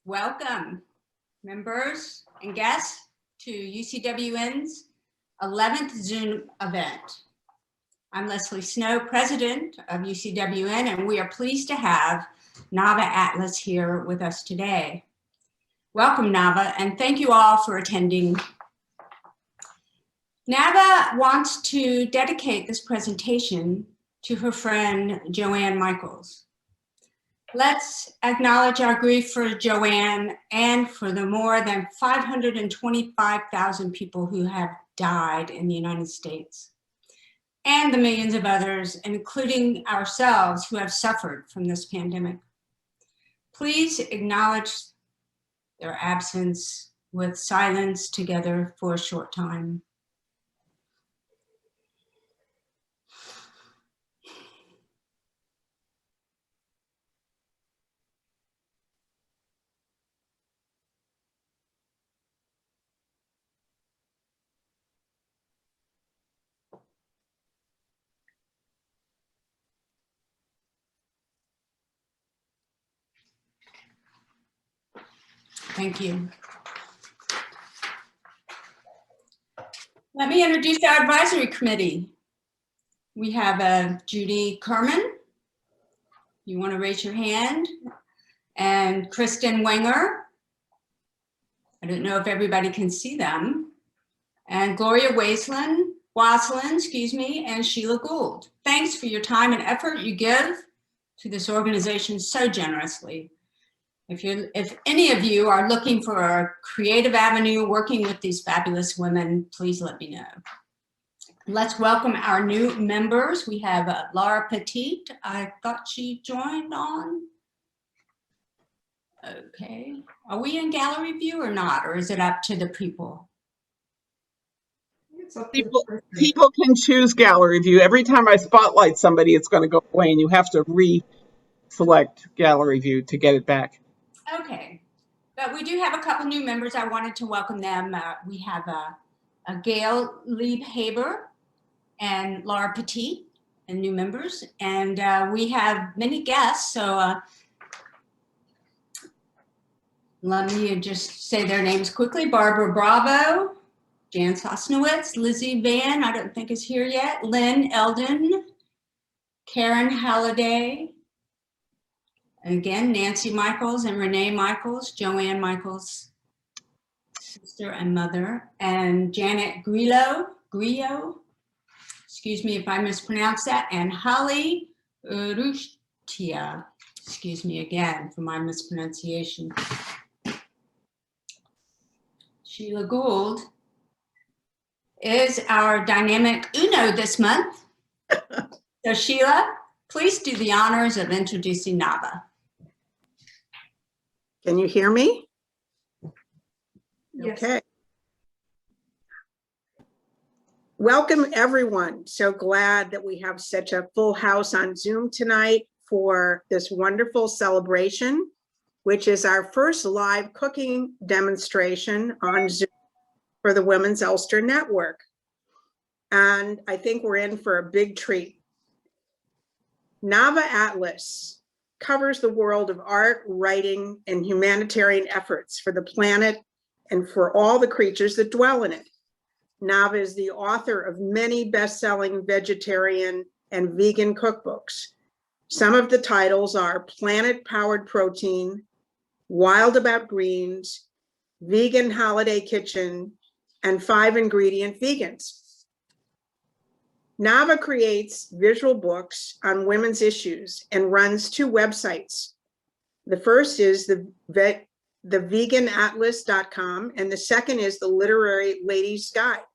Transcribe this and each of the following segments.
Welcome, members and guests, to UCWN's 11th Zoom event. I'm Leslie Snow, president of UCWN, and we are pleased to have Nava Atlas here with us today. Welcome, Nava, and thank you all for attending. Nava wants to dedicate this presentation to her friend, Joanne Michaels. Let's acknowledge our grief for Joanne and for the more than 525,000 people who have died in the United States, and the millions of others, including ourselves, who have suffered from this pandemic. Please acknowledge their absence with silence together for a short time. Thank you. Let me introduce our advisory committee. We have Judy Kerman. You want to raise your hand? And Kristen Wenger. I don't know if everybody can see them. And Gloria Waslin, and Sheila Gould. Thanks for your time and effort you give to this organization so generously. If any of you are looking for a creative avenue working with these fabulous women, please let me know. Let's welcome our new members. We have Laura Petit. I thought she joined on. Okay. Are we in gallery view or not? Or is it up to the people? People can choose gallery view. Every time I spotlight somebody, it's going to go away, and you have to re-select gallery view to get it back. Okay, but we do have a couple new members. I wanted to welcome them. We have Gail Liebhaber and Laura Petit, and new members, and we have many guests. So let me just say their names quickly: Barbara Bravo, Jan Sosnowitz, Lizzie Van, I don't think is here yet, Lynn Eldon, Karen Halliday, and again, Nancy Michaels and Renee Michaels, Joanne Michaels' sister and mother, and Janet Grillo, excuse me if I mispronounce that, and Holly Rushtia, excuse me again for my mispronunciation. Sheila Gould is our dynamic Uno this month. So Sheila, please do the honors of introducing Nava. Can you hear me? Yes. Okay. Welcome everyone. So glad that we have such a full house on Zoom tonight for this wonderful celebration, which is our first live cooking demonstration on Zoom for the Women's Ulster Network. And I think we're in for a big treat. Nava Atlas covers the world of art, writing, and humanitarian efforts for the planet and for all the creatures that dwell in it. Nava is the author of many best-selling vegetarian and vegan cookbooks. Some of the titles are Planet-Powered Protein, Wild About Greens, Vegan Holiday Kitchen, and 5-Ingredient Vegans. Nava creates visual books on women's issues and runs 2 websites. The first is the veganatlas.com, and the second is the Literary Lady's Guide.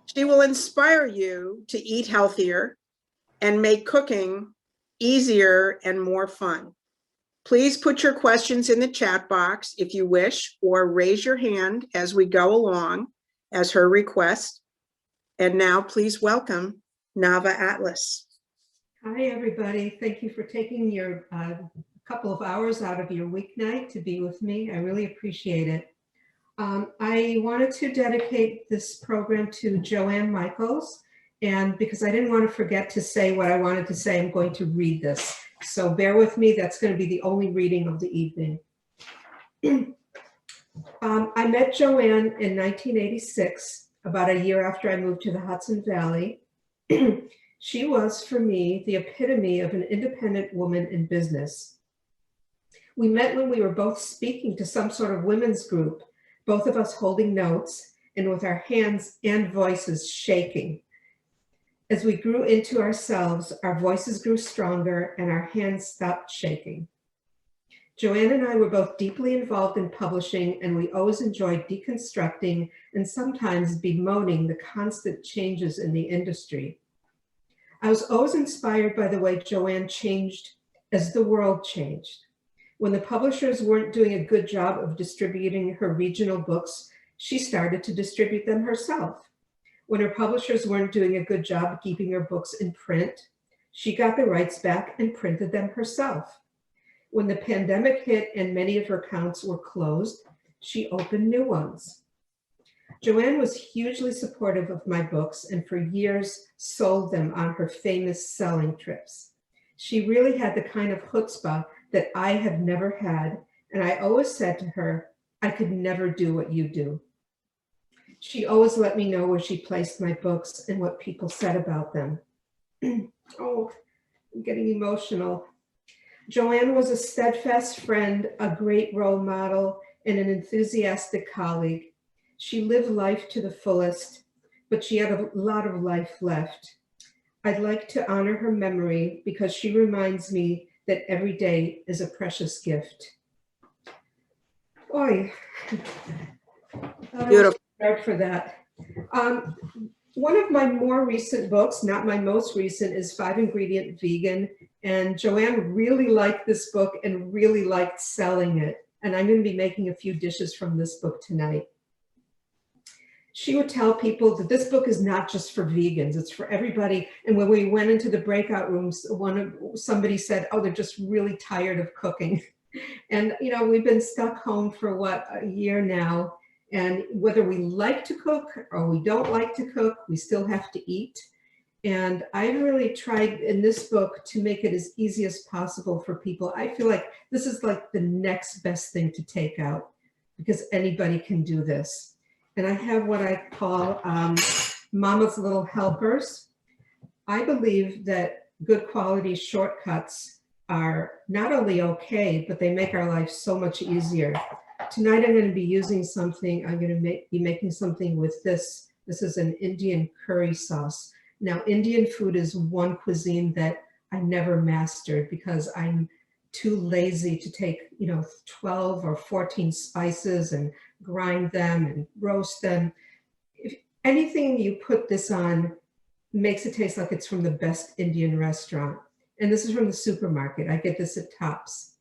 She will inspire you to eat healthier and make cooking easier and more fun. Please put your questions in the chat box if you wish, or raise your hand as we go along as her request. And now please welcome Nava Atlas. Hi, everybody. Thank you for taking your couple of hours out of your weeknight to be with me. I really appreciate it. I wanted to dedicate this program to Joanne Michaels, and because I didn't want to forget to say what I wanted to say, I'm going to read this. So bear with me, that's going to be the only reading of the evening. I met Joanne in 1986, about a year after I moved to the Hudson Valley. She was, for me, the epitome of an independent woman in business. We met when we were both speaking to some sort of women's group, both of us holding notes and with our hands and voices shaking. As we grew into ourselves, our voices grew stronger and our hands stopped shaking. Joanne and I were both deeply involved in publishing, and we always enjoyed deconstructing and sometimes bemoaning the constant changes in the industry. I was always inspired by the way Joanne changed as the world changed. When the publishers weren't doing a good job of distributing her regional books, she started to distribute them herself. When her publishers weren't doing a good job of keeping her books in print, she got the rights back and printed them herself. When the pandemic hit and many of her accounts were closed, she opened new ones. Joanne was hugely supportive of my books and for years sold them on her famous selling trips. She really had the kind of chutzpah that I have never had, and I always said to her, I could never do what you do. She always let me know where she placed my books and what people said about them. Oh, I'm getting emotional. Joanne was a steadfast friend, a great role model, and an enthusiastic colleague. She lived life to the fullest, but she had a lot of life left. I'd like to honor her memory because she reminds me that every day is a precious gift. Oy. Beautiful. For that. One of my more recent books, not my most recent, is 5-Ingredient Vegan. And Joanne really liked this book and really liked selling it. And I'm going to be making a few dishes from this book tonight. She would tell people that this book is not just for vegans, it's for everybody. And when we went into the breakout rooms, somebody said, oh, they're just really tired of cooking. And, you know, we've been stuck home for what, a year now. And whether we like to cook or we don't like to cook, we still have to eat. And I really tried in this book to make it as easy as possible for people. I feel like this is like the next best thing to take out because anybody can do this. And I have what I call Mama's Little Helpers. I believe that good quality shortcuts are not only okay, but they make our life so much easier. Tonight I'm going to be using something, I'm going to be making something with this. This is an Indian curry sauce. Now, Indian food is one cuisine that I never mastered because I'm too lazy to take, 12 or 14 spices and grind them and roast them. If anything you put this on makes it taste like it's from the best Indian restaurant. And this is from the supermarket. I get this at Tops.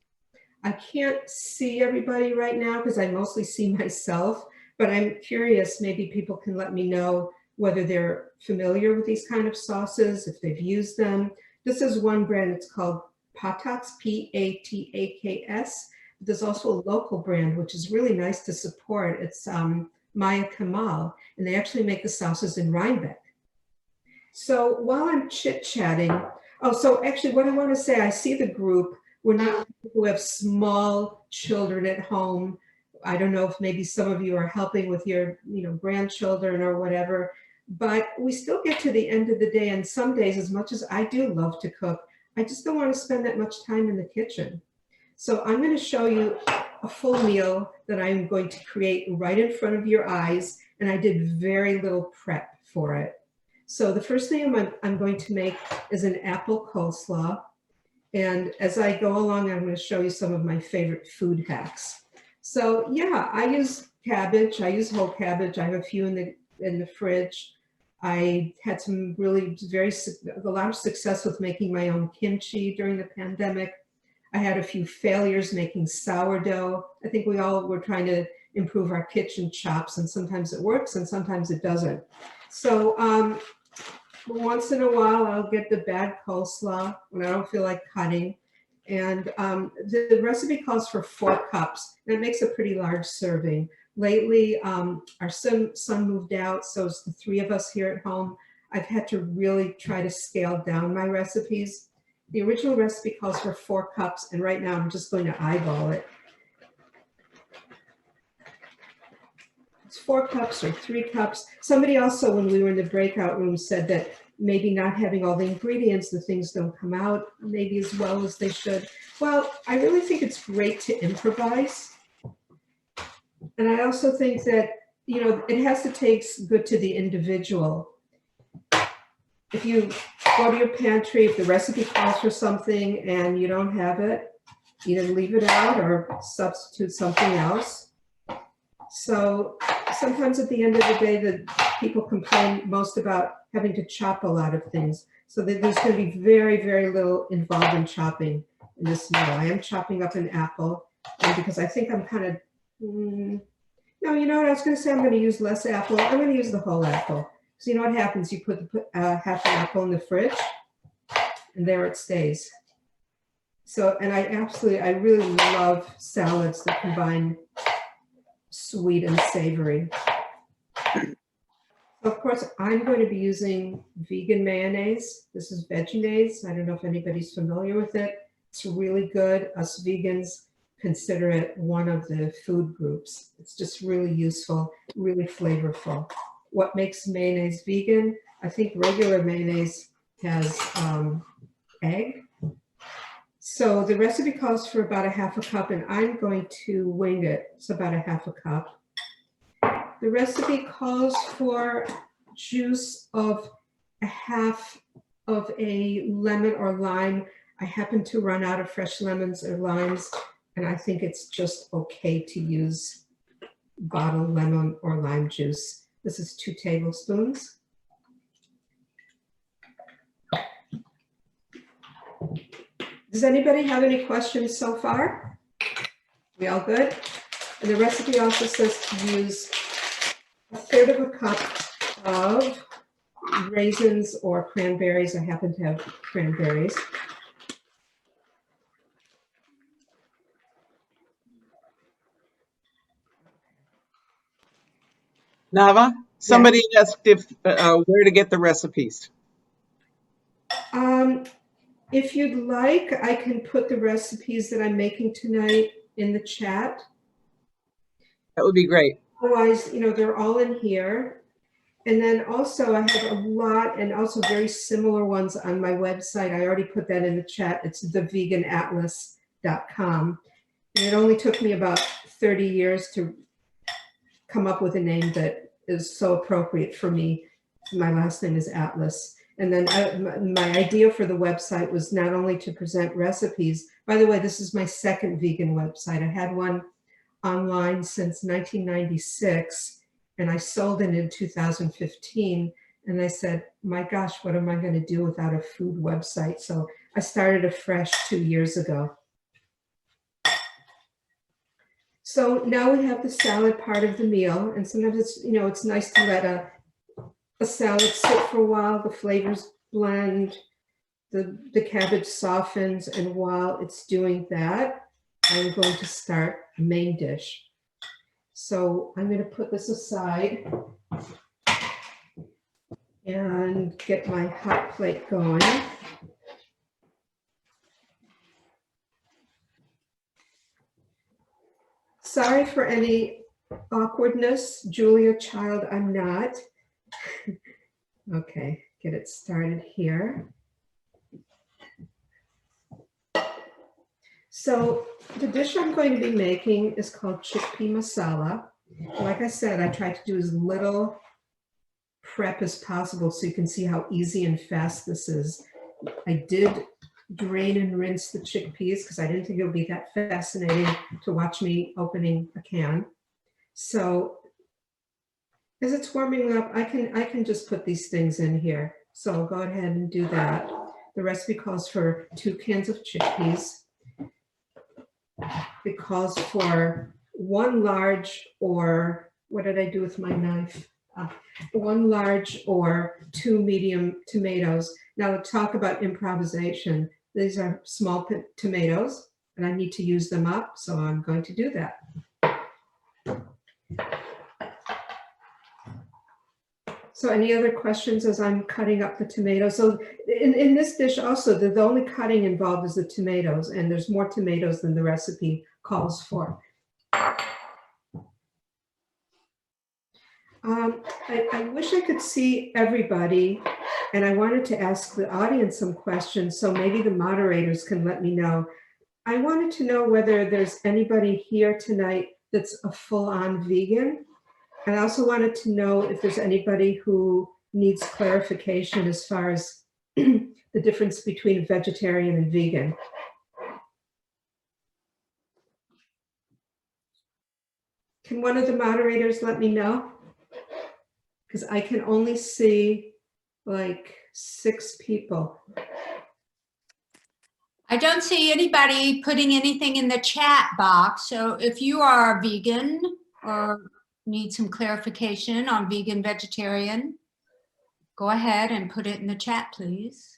I can't see everybody right now because I mostly see myself, but I'm curious, maybe people can let me know whether they're familiar with these kind of sauces, if they've used them. This is one brand, it's called Pataks, P-A-T-A-K-S. There's also a local brand, which is really nice to support. It's Maya Kamal, and they actually make the sauces in Rhinebeck. So while I'm chit-chatting, so actually what I want to say, I see the group. We're not people who have small children at home. I don't know if maybe some of you are helping with your, grandchildren or whatever, but we still get to the end of the day. And some days, as much as I do love to cook, I just don't want to spend that much time in the kitchen. So I'm going to show you a full meal that I'm going to create right in front of your eyes. And I did very little prep for it. So the first thing I'm going to make is an apple coleslaw. And as I go along, I'm going to show you some of my favorite food hacks. So yeah, I use cabbage. I use whole cabbage. I have a few in the fridge. I had some really a lot of success with making my own kimchi during the pandemic. I had a few failures making sourdough. I think we all were trying to improve our kitchen chops, and sometimes it works and sometimes it doesn't. So once in a while, I'll get the bad coleslaw when I don't feel like cutting. And the recipe calls for 4 cups. That makes a pretty large serving. Lately, our son moved out, so it's the 3 of us here at home. I've had to really try to scale down my recipes. The original recipe calls for 4 cups, and right now I'm just going to eyeball it. it's 4 cups or 3 cups. Somebody also, when we were in the breakout room, said that maybe not having all the ingredients, the things don't come out maybe as well as they should. Well, I really think it's great to improvise. And I also think that, you know, it has to taste good to the individual. If you go to your pantry, if the recipe calls for something and you don't have it, either leave it out or substitute something else. So sometimes at the end of the day, the people complain most about having to chop a lot of things. So there's going to be very, very little involved in chopping in this meal. I am chopping up an apple, and because I think I'm kind of, no, you know what, I was going to say I'm going to use less apple. I'm going to use the whole apple. So you know what happens? You put half an apple in the fridge, and there it stays. So, and I really love salads that combine sweet and savory. Of course, I'm going to be using vegan mayonnaise. This is Veggie-Naise. I don't know if anybody's familiar with it. It's really good. Us vegans consider it one of the food groups. It's just really useful, really flavorful. What makes mayonnaise vegan? I think regular mayonnaise has egg. So the recipe calls for about a half a cup, and I'm going to wing it. It's about a half a cup. The recipe calls for juice of a half of a lemon or lime. I happen to run out of fresh lemons or limes, and I think it's just okay to use bottled lemon or lime juice. This is 2 tablespoons. Does anybody have any questions so far? We all good? And the recipe also says to use 1/3 of a cup of raisins or cranberries. I happen to have cranberries. Nava, somebody asked if where to get the recipes. If you'd like, I can put the recipes that I'm making tonight in the chat. That would be great. Otherwise, you know, they're all in here. And then also I have a lot and also very similar ones on my website. I already put that in the chat. It's theveganatlas.com. And it only took me about 30 years to come up with a name that is so appropriate for me. My last name is Atlas. And then my idea for the website was not only to present recipes. By the way, this is my second vegan website. I had one online since 1996, and I sold it in 2015. And I said, my gosh, what am I going to do without a food website? So I started afresh 2 years ago. So now we have the salad part of the meal. And sometimes it's, you know, it's nice to let a salad sit for a while, the flavors blend, the cabbage softens, and while it's doing that, I'm going to start a main dish. So I'm going to put this aside and get my hot plate going. Sorry for any awkwardness, Julia child, I'm not. Okay, get it started here. So the dish I'm going to be making is called chickpea masala. Like I said, I try to do as little prep as possible so you can see how easy and fast this is. I did drain and rinse the chickpeas because I didn't think it would be that fascinating to watch me opening a can. So as it's warming up, I can just put these things in here. So I'll go ahead and do that. The recipe calls for 2 cans of chickpeas. It calls for 1 large, or what did I do with my knife? 1 large or 2 medium tomatoes. Now to talk about improvisation, these are small tomatoes and I need to use them up, so I'm going to do that. So any other questions as I'm cutting up the tomatoes? So in this dish also, the only cutting involved is the tomatoes, and there's more tomatoes than the recipe calls for. I wish I could see everybody, and I wanted to ask the audience some questions, so maybe the moderators can let me know. I wanted to know whether there's anybody here tonight that's a full-on vegan. And I also wanted to know if there's anybody who needs clarification as far as the difference between vegetarian and vegan. Can one of the moderators let me know? Because I can only see like 6 people. I don't see anybody putting anything in the chat box. So if you are vegan or need some clarification on vegan, vegetarian, go ahead and put it in the chat, please.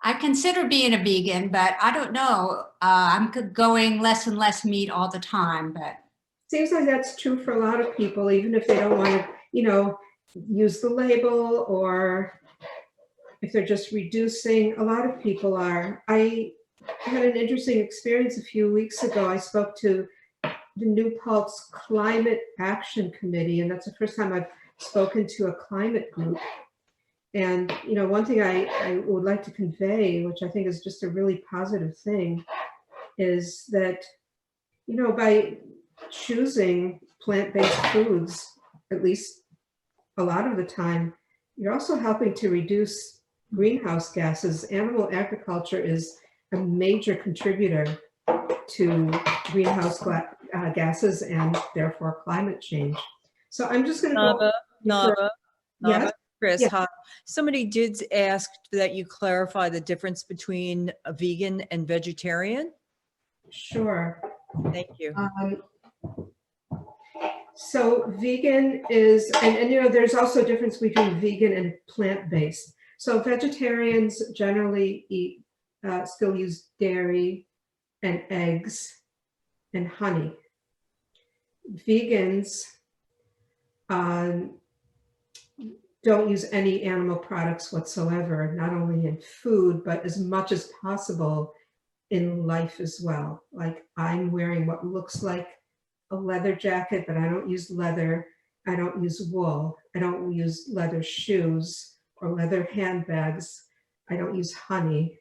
I consider being a vegan, but I don't know. I'm going less and less meat all the time, but. Seems like that's true for a lot of people, even if they don't want to, use the label, or if they're just reducing. A lot of people are. I had an interesting experience a few weeks ago. I spoke to the New Paltz Climate Action Committee, and that's the first time I've spoken to a climate group. And, one thing I would like to convey, which I think is just a really positive thing, is that, by choosing plant-based foods, at least a lot of the time, you're also helping to reduce greenhouse gases. Animal agriculture is a major contributor to greenhouse gases and therefore climate change. So I'm just going to Nava, yes? Chris, Yes. hi. Somebody did ask that you clarify the difference between a vegan and vegetarian. Sure. Thank you. So vegan is, and there's also a difference between vegan and plant-based. So vegetarians generally eat, still use dairy and eggs and honey. Vegans don't use any animal products whatsoever, not only in food, but as much as possible in life as well. Like, I'm wearing what looks like a leather jacket, but I don't use leather. I don't use wool. I don't use leather shoes or leather handbags. I don't use honey.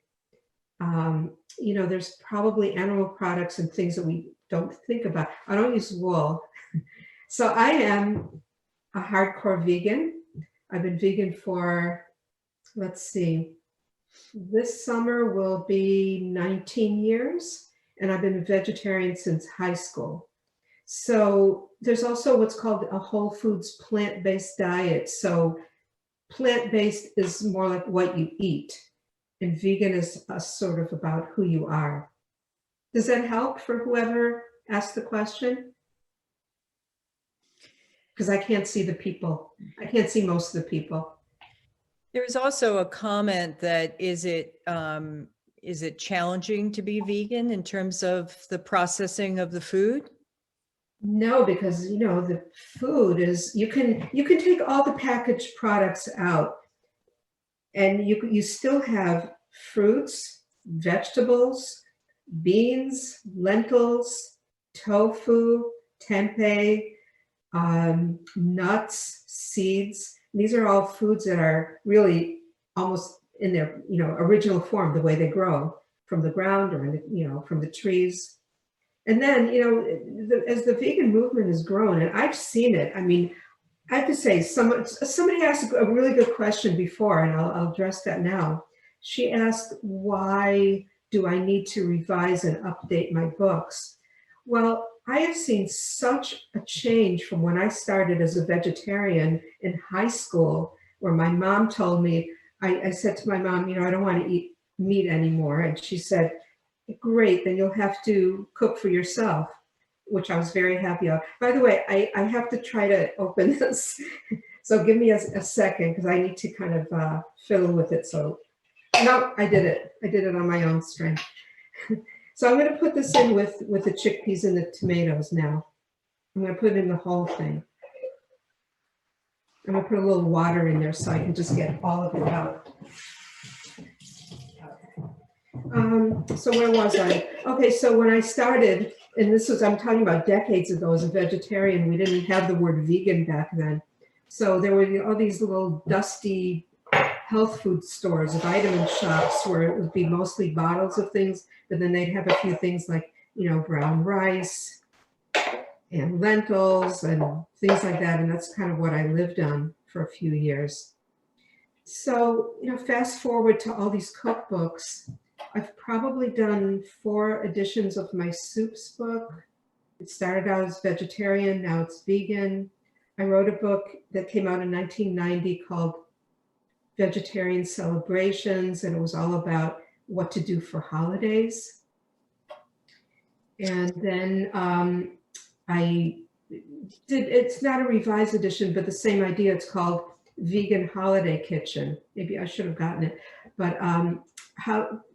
There's probably animal products and things that we don't think about. I don't use wool. So I am a hardcore vegan. I've been vegan for, let's see, this summer will be 19 years, and I've been a vegetarian since high school. So there's also what's called a whole foods plant-based diet. So plant-based is more like what you eat, and vegan is a sort of about who you are. Does that help for whoever asked the question? Because I can't see the people. I can't see most of the people. There was also a comment that is it challenging to be vegan in terms of the processing of the food? No, because the food is, you can take all the packaged products out, and you still have fruits, vegetables, beans, lentils, tofu, tempeh, nuts, seeds. These are all foods that are really almost in their original form, the way they grow from the ground or from the trees. And then as the vegan movement has grown, and I've seen it. I mean, I have to say, somebody asked a really good question before, and I'll address that now. She asked, why do I need to revise and update my books? Well, I have seen such a change from when I started as a vegetarian in high school, where my mom told me, I said to my mom, I don't want to eat meat anymore. And she said, great, then you'll have to cook for yourself, which I was very happy of. By the way, I have to try to open this. So give me a second, because I need to kind of fiddle with it. So, no, I did it. I did it on my own strength. So I'm going to put this in with the chickpeas and the tomatoes now. I'm going to put it in the whole thing. I'm going to put a little water in there so I can just get all of it out. So where was I? Okay, so when I started, and this was, I'm talking about decades ago as a vegetarian, we didn't have the word vegan back then. So there were all these little dusty health food stores, vitamin shops, where it would be mostly bottles of things, but then they'd have a few things like, brown rice and lentils and things like that. And that's kind of what I lived on for a few years. So, fast forward to all these cookbooks. I've probably done 4 editions of my soups book. It started out as vegetarian, now it's vegan. I wrote a book that came out in 1990 called Vegetarian Celebrations, and it was all about what to do for holidays. And then I did, it's not a revised edition, but the same idea. It's called Vegan Holiday Kitchen. Maybe I should have gotten it, but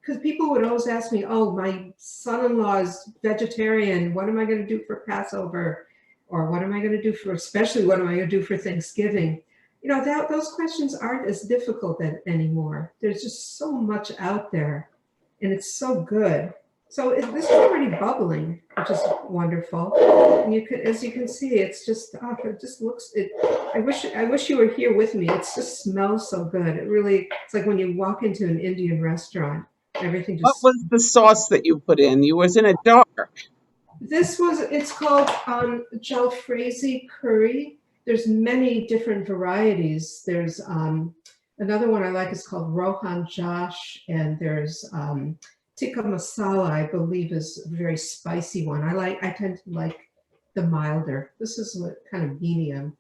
because people would always ask me, oh, my son-in-law is vegetarian. What am I going to do for Passover? Or what am I going to do especially what am I going to do for Thanksgiving? Those questions aren't as difficult anymore. There's just so much out there, and it's so good. So this is already bubbling, which is wonderful. And as you can see, it's just, it just looks, I wish you were here with me. It just smells so good. It really, it's like when you walk into an Indian restaurant, everything just. What was the sauce that you put in? You was in a jar. It's called jalfrezi curry. There's many different varieties. There's another one I like is called Rohan Josh, and there's tikka masala, I believe, is a very spicy one. I tend to like the milder. This is kind of medium.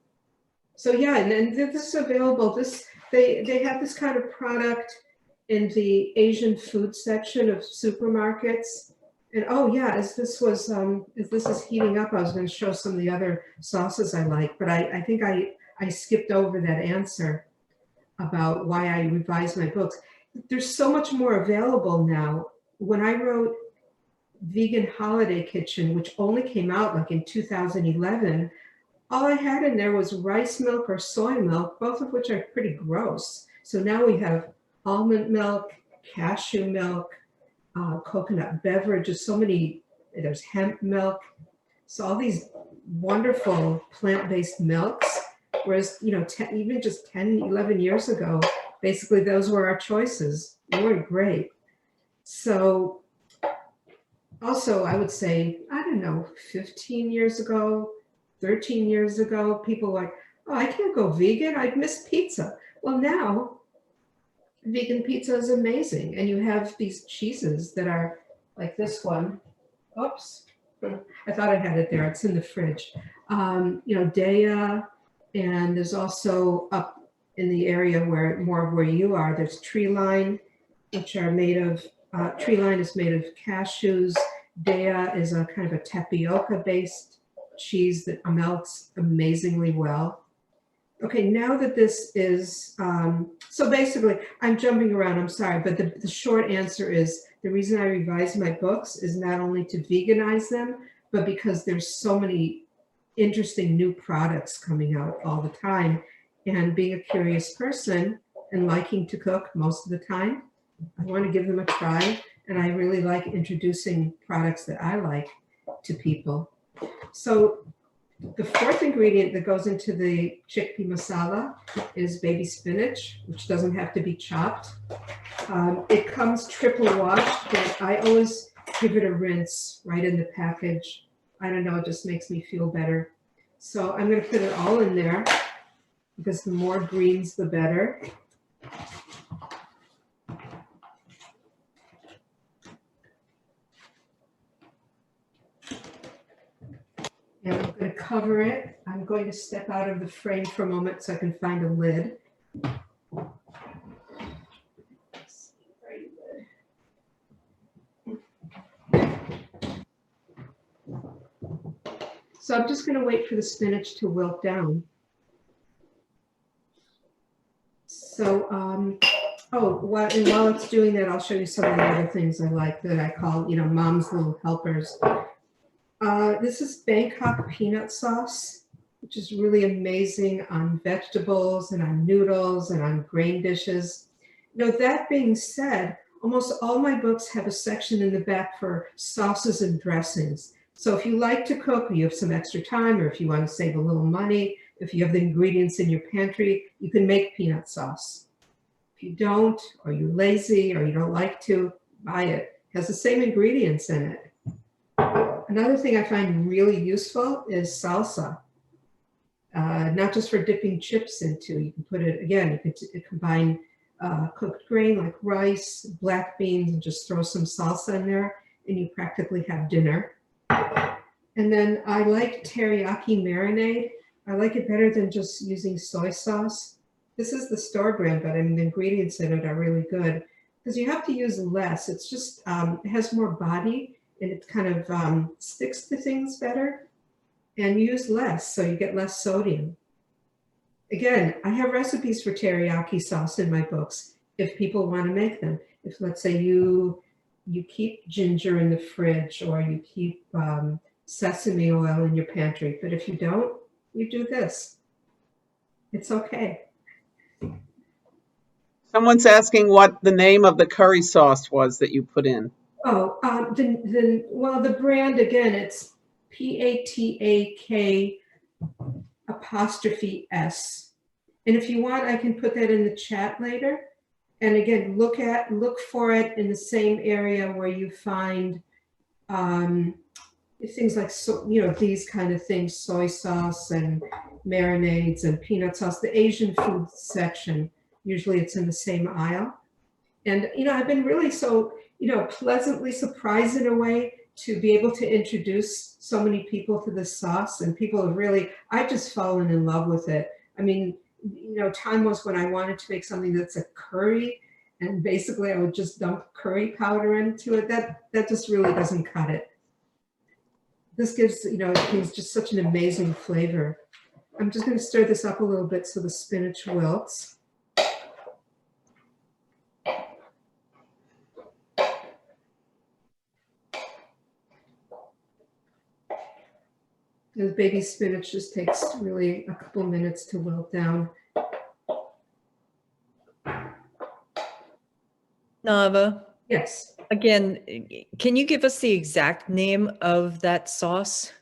So yeah, and this is available. They have this kind of product in the Asian food section of supermarkets. And oh yeah, as this is heating up, I was going to show some of the other sauces I like, but I think I skipped over that answer about why I revise my books. There's so much more available now. When I wrote Vegan Holiday Kitchen, which only came out like in 2011, all I had in there was rice milk or soy milk, both of which are pretty gross. So now we have almond milk, cashew milk, coconut beverages, there's hemp milk. So all these wonderful plant-based milks, whereas, even just 10, 11 years ago, basically those were our choices. They weren't great. So also I would say, I don't know, 15 years ago, 13 years ago, people were like, oh, I can't go vegan. I'd miss pizza. Well, now vegan pizza is amazing. And you have these cheeses that are like this one. Oops, I thought I had it there. It's in the fridge. Daya, and there's also up in the area where you are, there's tree line, which are made of, tree line is made of cashews. Daya is a kind of a tapioca-based cheese that melts amazingly well. Okay, now that this is, so basically, I'm jumping around, I'm sorry, but the short answer is the reason I revise my books is not only to veganize them, but because there's so many interesting new products coming out all the time. And being a curious person and liking to cook most of the time, I want to give them a try. And I really like introducing products that I like to people. So the fourth ingredient that goes into the chickpea masala is baby spinach, which doesn't have to be chopped. It comes triple washed, but I always give it a rinse right in the package. I don't know, it just makes me feel better. So I'm going to put it all in there because the more greens, the better. And I'm going to cover it. I'm going to step out of the frame for a moment so I can find a lid. So I'm just going to wait for the spinach to wilt down. So, while it's doing that, I'll show you some of the other things I like that I call, mom's little helpers. This is Bangkok peanut sauce, which is really amazing on vegetables and on noodles and on grain dishes. That being said, almost all my books have a section in the back for sauces and dressings, So if you like to cook, or you have some extra time, or if you want to save a little money, if you have the ingredients in your pantry, you can make peanut sauce. If you don't, or you're lazy, or you don't like to buy it, it has the same ingredients in it. Another thing I find really useful is salsa. Not just for dipping chips into. You can put it, again, you can combine cooked grain like rice, black beans, and just throw some salsa in there, and you practically have dinner. And then I like teriyaki marinade. I like it better than just using soy sauce. This is the store brand, but I mean, the ingredients in it are really good because you have to use less. It's just, it has more body and it kind of sticks to things better, and use less, so you get less sodium. Again, I have recipes for teriyaki sauce in my books if people want to make them. If, let's say, you keep ginger in the fridge, or you keep sesame oil in your pantry, but if you don't, you do this. It's okay. Someone's asking what the name of the curry sauce was that you put in. Oh, well, the brand, again, it's PATAK apostrophe S. And if you want, I can put that in the chat later. And again, look for it in the same area where you find things like, these kind of things, soy sauce and marinades and peanut sauce, the Asian food section. Usually it's in the same aisle. And, I've been really pleasantly surprised in a way to be able to introduce so many people to this sauce, and people have really, I've just fallen in love with it. I mean, time was when I wanted to make something that's a curry, and basically I would just dump curry powder into it. That just really doesn't cut it. This gives, it gives just such an amazing flavor. I'm just going to stir this up a little bit so the spinach wilts. The baby spinach just takes really a couple minutes to wilt down. Nava, Yes. again, can you give us the exact name of that sauce?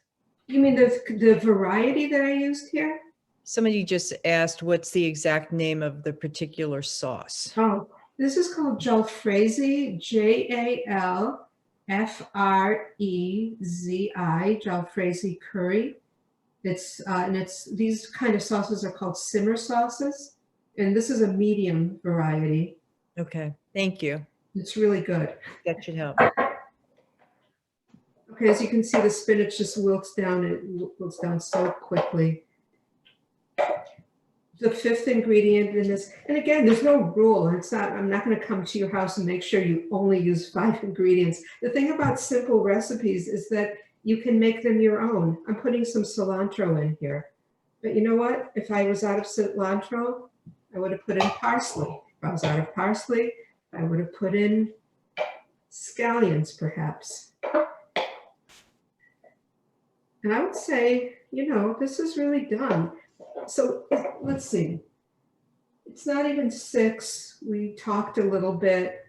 You mean the variety that I used here? Somebody just asked what's the exact name of the particular sauce. Oh, this is called jalfrezi, Jalfrezi, jalfrezi curry. These kind of sauces are called simmer sauces, and this is a medium variety. Okay, thank you. It's really good. That should help. Okay, as you can see, the spinach just wilts down. It wilts down so quickly. The fifth ingredient in this, and again, there's no rule. I'm not going to come to your house and make sure you only use 5 ingredients. The thing about simple recipes is that you can make them your own. I'm putting some cilantro in here. But you know what? If I was out of cilantro, I would have put in parsley. If I was out of parsley, I would have put in scallions, perhaps. And I would say, this is really done. So let's see. It's not even 6. We talked a little bit.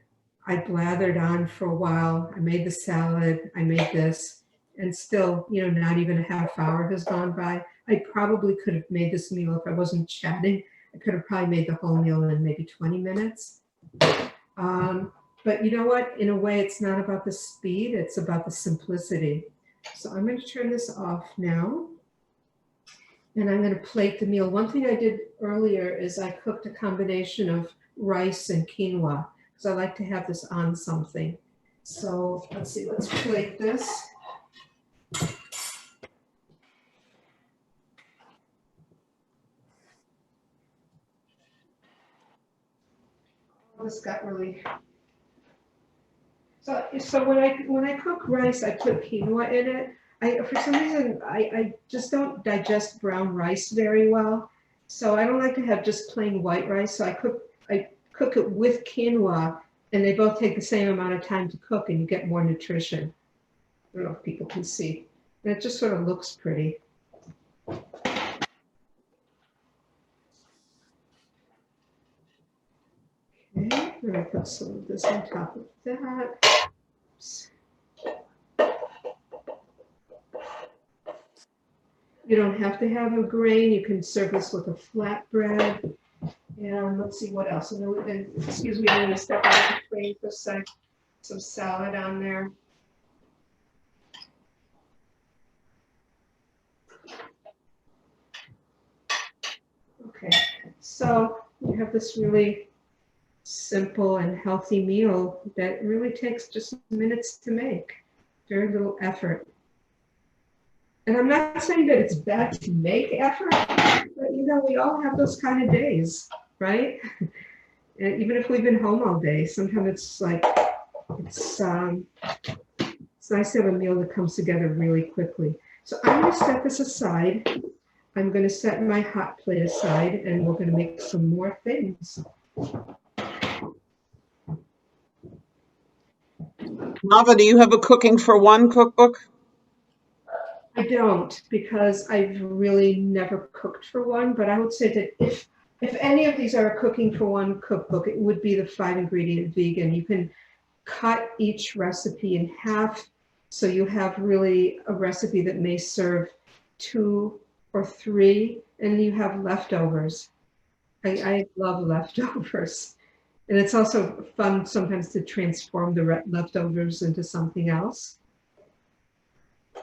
I blathered on for a while. I made the salad. I made this. And still, not even a half hour has gone by. I probably could have made this meal if I wasn't chatting. I could have probably made the whole meal in maybe 20 minutes. But you know what? In a way, it's not about the speed. It's about the simplicity. So I'm going to turn this off now. And I'm going to plate the meal. One thing I did earlier is I cooked a combination of rice and quinoa because I like to have this on something. So let's see, let's plate this. This got really. So when I cook rice, I put quinoa in it. For some reason, I just don't digest brown rice very well. So I don't like to have just plain white rice. So I cook it with quinoa, and they both take the same amount of time to cook, and you get more nutrition. I don't know if people can see. And it just sort of looks pretty. Okay, I'm going to put some of this on top of that. Oops. You don't have to have a grain. You can serve this with a flatbread. And let's see what else. And excuse me, I'm going to step out of the frame for a sec. Some salad on there. Okay, so we have this really simple and healthy meal that really takes just minutes to make. Very little effort. And I'm not saying that it's bad to make effort, but you know, we all have those kind of days, right? And even if we've been home all day, sometimes it's like, it's nice to have a meal that comes together really quickly. So I'm going to set this aside. I'm going to set my hot plate aside, and we're going to make some more things. Nava, do you have a cooking for one cookbook? I don't, because I've really never cooked for one, but I would say that if any of these are a cooking for one cookbook, it would be the 5-ingredient vegan. You can cut each recipe in half, so you have really a recipe that may serve 2 or 3, and you have leftovers. I love leftovers. And it's also fun sometimes to transform the leftovers into something else.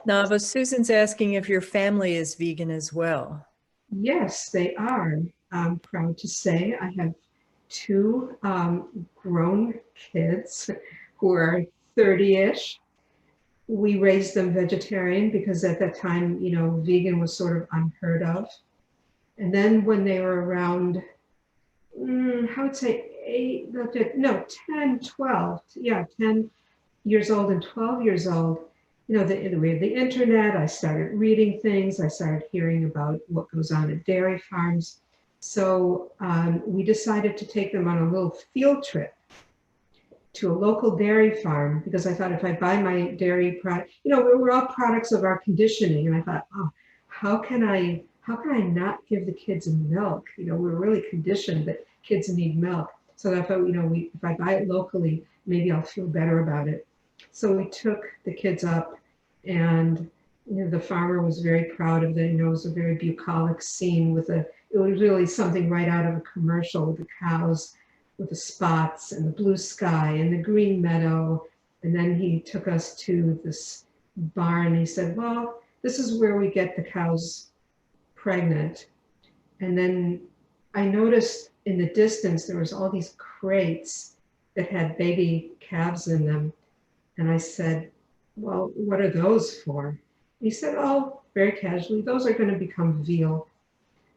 Nava, Susan's asking if your family is vegan as well. Yes, they are. I'm proud to say I have 2 grown kids who are 30-ish. We raised them vegetarian because at that time, you know, vegan was sort of unheard of. And then when they were around, I would say 10, 12, yeah, 10 years old and 12 years old, you know, we had the internet. I started reading things. I started hearing about what goes on at dairy farms. So we decided to take them on a little field trip to a local dairy farm, because I thought if I buy my dairy product, you know, we're all products of our conditioning. And I thought, oh, how can I not give the kids milk? You know, we're really conditioned that kids need milk. So I thought, you know, if I buy it locally, maybe I'll feel better about it. So we took the kids up, and you know, the farmer was very proud of it. You know, it was a very bucolic scene it was really something right out of a commercial, with the cows with the spots and the blue sky and the green meadow. And then he took us to this barn. He said, well, this is where we get the cows pregnant. And then I noticed in the distance, there was all these crates that had baby calves in them. And I said, well, what are those for? He said, oh, very casually, those are going to become veal.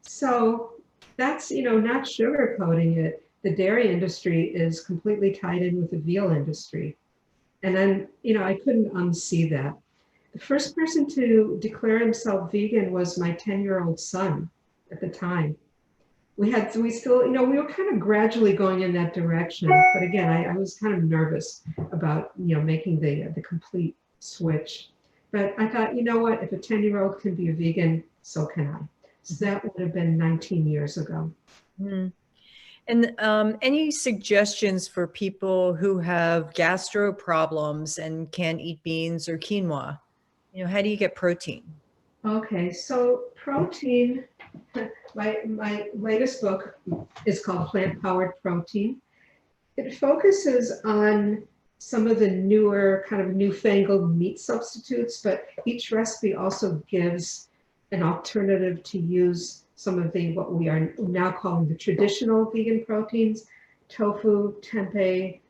So that's, you know, not sugarcoating it. The dairy industry is completely tied in with the veal industry. And then, you know, I couldn't unsee that. The first person to declare himself vegan was my 10-year-old son at the time. We still, you know, we were kind of gradually going in that direction. But again, I was kind of nervous about, you know, making the complete switch. But I thought, you know what, if a 10-year-old can be a vegan, so can I. So that would have been 19 years ago. Mm. And any suggestions for people who have gastro problems and can't eat beans or quinoa? You know, how do you get protein? Okay, so protein, my latest book is called Plant Powered Protein. It focuses on some of the newer kind of newfangled meat substitutes, but each recipe also gives an alternative to use some of what we are now calling the traditional vegan proteins: tofu, tempeh,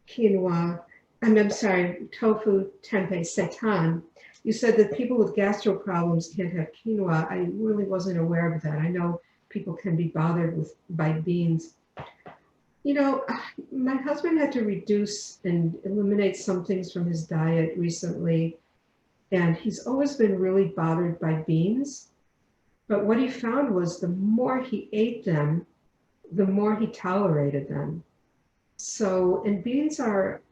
quinoa. I'm sorry, tofu, tempeh, seitan. You said that people with gastro problems can't have quinoa. I really wasn't aware of that. I know people can be bothered by beans. You know, my husband had to reduce and eliminate some things from his diet recently, and he's always been really bothered by beans. But what he found was the more he ate them, the more he tolerated them. So, and beans are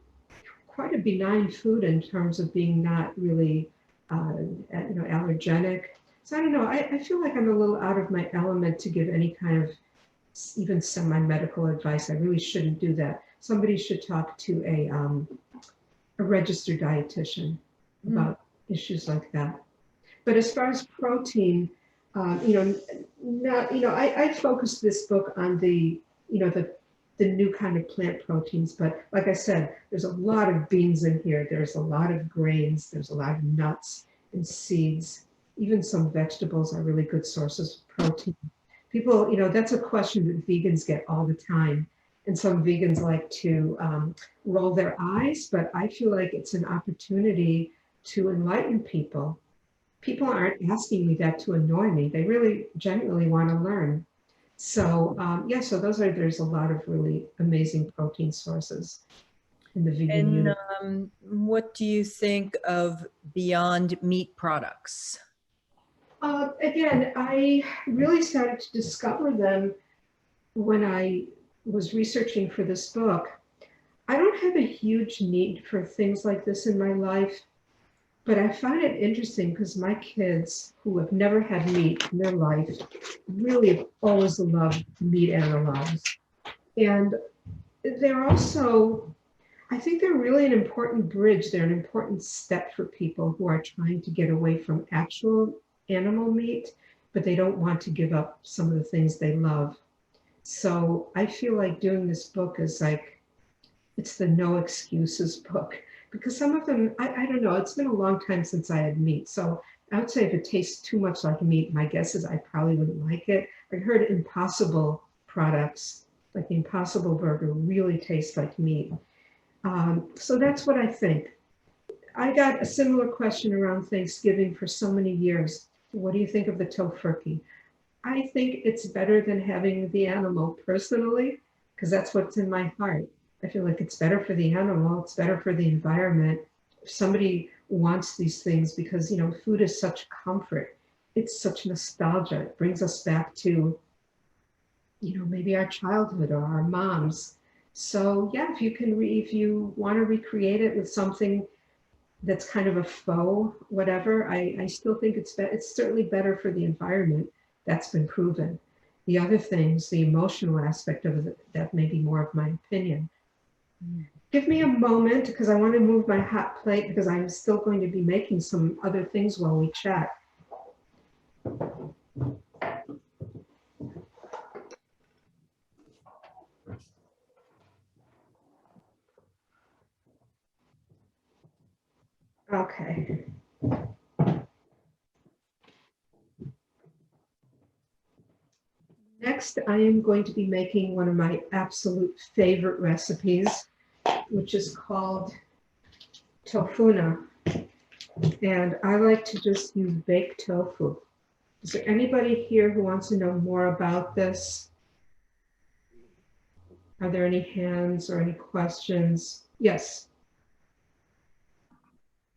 quite a benign food in terms of being not really, you know, allergenic. So I don't know, I feel like I'm a little out of my element to give any kind of even semi-medical advice. I really shouldn't do that. Somebody should talk to a registered dietitian about issues like that. But as far as protein, I focused this book on the new kind of plant proteins. But like I said, there's a lot of beans in here. There's a lot of grains. There's a lot of nuts and seeds. Even some vegetables are really good sources of protein. People, that's a question that vegans get all the time. And some vegans like to roll their eyes, but I feel like it's an opportunity to enlighten people. People aren't asking me that to annoy me. They really genuinely want to learn. So so there's a lot of really amazing protein sources in the vegan And universe. what do you think of Beyond Meat products? Again, I really started to discover them when I was researching for this book. I don't have a huge need for things like this in my life, but I find it interesting because my kids who have never had meat in their life really have always loved meat analogs. And they're also, I think they're really an important bridge. They're an important step for people who are trying to get away from actual animal meat, but they don't want to give up some of the things they love. So I feel like doing this book is like, it's the no excuses book, because some of them, I don't know, it's been a long time since I had meat. So I would say if it tastes too much like meat, my guess is I probably wouldn't like it. I heard Impossible products, like the Impossible Burger, really taste like meat. So that's what I think. I got a similar question around Thanksgiving for so many years. What do you think of the tofurkey? I think it's better than having the animal personally, because that's what's in my heart. I feel like it's better for the animal, it's better for the environment. If somebody wants these things, because food is such comfort, it's such nostalgia. It brings us back to, maybe our childhood or our moms. So yeah, if you want to recreate it with something that's kind of a faux whatever, I still think it's certainly better for the environment. That's been proven. The other things, the emotional aspect of it, that may be more of my opinion. Give me a moment because I want to move my hot plate because I'm still going to be making some other things while we chat. Okay. Next, I am going to be making one of my absolute favorite recipes, which is called tofuna. And I like to just use baked tofu. Is there anybody here who wants to know more about this? Are there any hands or any questions? Yes.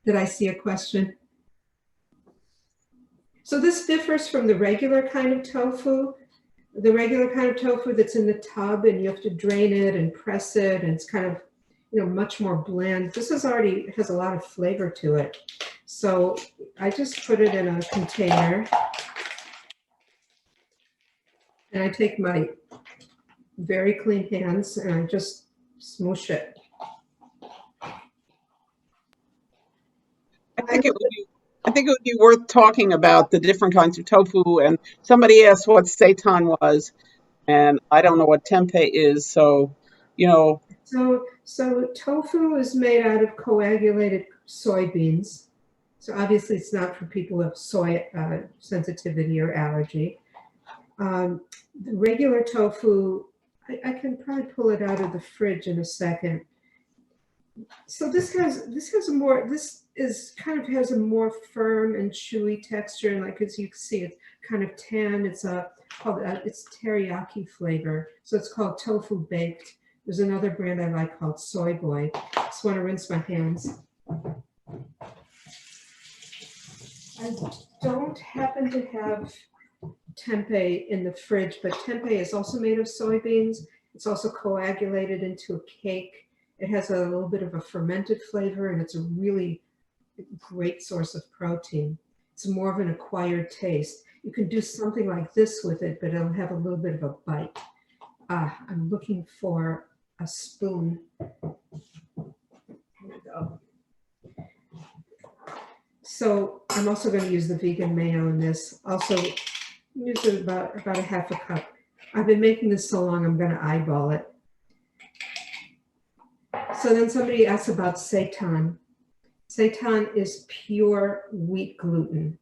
Did I see a question? So this differs from the regular kind of tofu. The regular kind of tofu that's in the tub and you have to drain it and press it and it's kind of, much more bland. This has a lot of flavor to it. So I just put it in a container and I take my very clean hands and I just smoosh it. I think it would be worth talking about the different kinds of tofu. And somebody asked what seitan was, and I don't know what tempeh is. So, So tofu is made out of coagulated soybeans. So obviously it's not for people who have soy sensitivity or allergy. The regular tofu, I can probably pull it out of the fridge in a second. So this has a more firm and chewy texture, and like as you can see, it's kind of tan. It's it's teriyaki flavor, so it's called tofu baked. There's another brand I like called Soy Boy. Just want to rinse my hands. I don't happen to have tempeh in the fridge, but tempeh is also made of soybeans. It's also coagulated into a cake. It has a little bit of a fermented flavor, and it's a really great source of protein. It's more of an acquired taste. You can do something like this with it, but it'll have a little bit of a bite. I'm looking for a spoon. Here we go. So I'm also going to use the vegan mayo in this. Also, use it about a half a cup. I've been making this so long, I'm going to eyeball it. So then somebody asked about seitan. Seitan is pure wheat gluten.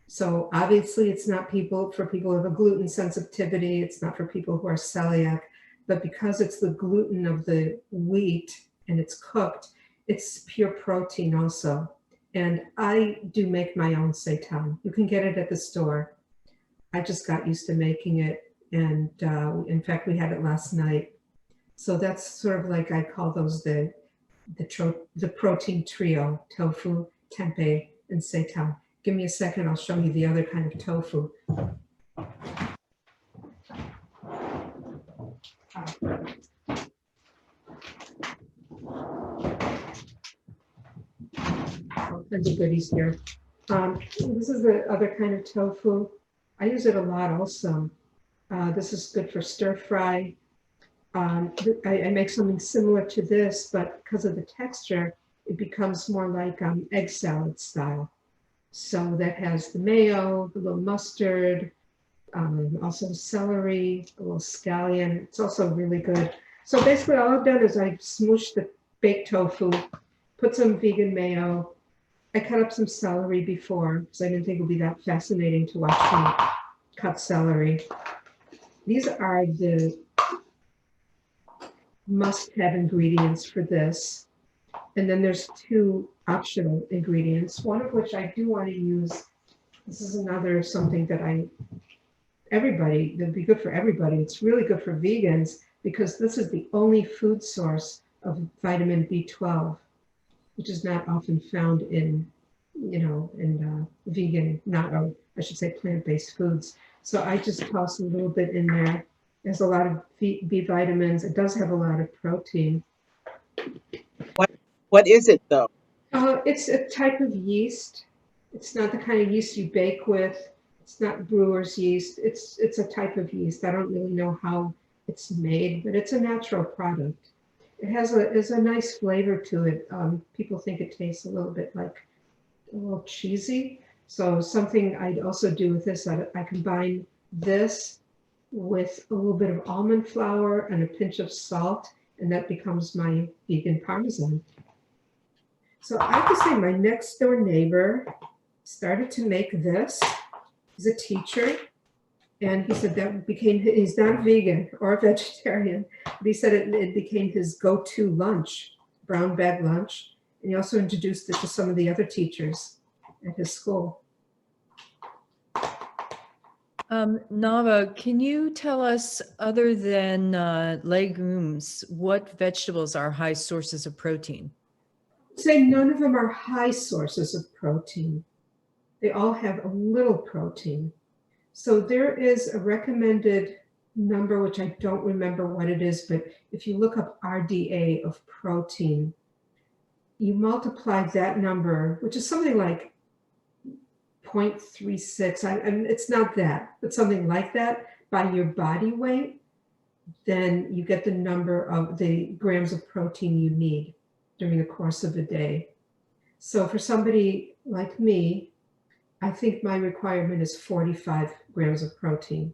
So obviously it's not for people who have a gluten sensitivity. It's not for people who are celiac, but because it's the gluten of the wheat and it's cooked, it's pure protein also. And I do make my own seitan. You can get it at the store. I just got used to making it. And in fact, we had it last night. So that's sort of like, I call those the protein trio: tofu, tempeh, and seitan. Give me a second, I'll show you the other kind of tofu. All kinds of goodies here. This is the other kind of tofu. I use it a lot also. This is good for stir fry. I make something similar to this, but because of the texture, it becomes more like egg salad style. So that has the mayo, the little mustard, also celery, a little scallion. It's also really good. So basically all I've done is I smooshed the baked tofu, put some vegan mayo. I cut up some celery before because I didn't think it would be that fascinating to watch me cut celery. These are the must-have ingredients for this. And then there's two optional ingredients, one of which I do want to use. This is another something that that'd be good for everybody. It's really good for vegans because this is the only food source of vitamin B12, which is not often found in vegan, I should say plant-based foods. So I just toss a little bit in there. There's a lot of B vitamins. It does have a lot of protein. What is it though? It's a type of yeast. It's not the kind of yeast you bake with. It's not brewer's yeast. It's a type of yeast. I don't really know how it's made, but it's a natural product. It has a nice flavor to it. People think it tastes a little bit like a little cheesy. So something I'd also do with this, I combine this with a little bit of almond flour and a pinch of salt, and that becomes my vegan Parmesan. So I have to say my next door neighbor started to make this. He's a teacher, and he said he's not a vegan or a vegetarian, but he said it became his go-to lunch, brown bag lunch. And he also introduced it to some of the other teachers at his school. Nava, can you tell us, other than legumes, what vegetables are high sources of protein? Say none of them are high sources of protein. They all have a little protein. So there is a recommended number, which I don't remember what it is, but if you look up RDA of protein, you multiply that number, which is something like 0.36, and it's not that, but something like that, by your body weight, then you get the number of the grams of protein you need during the course of a day. So for somebody like me, I think my requirement is 45 grams of protein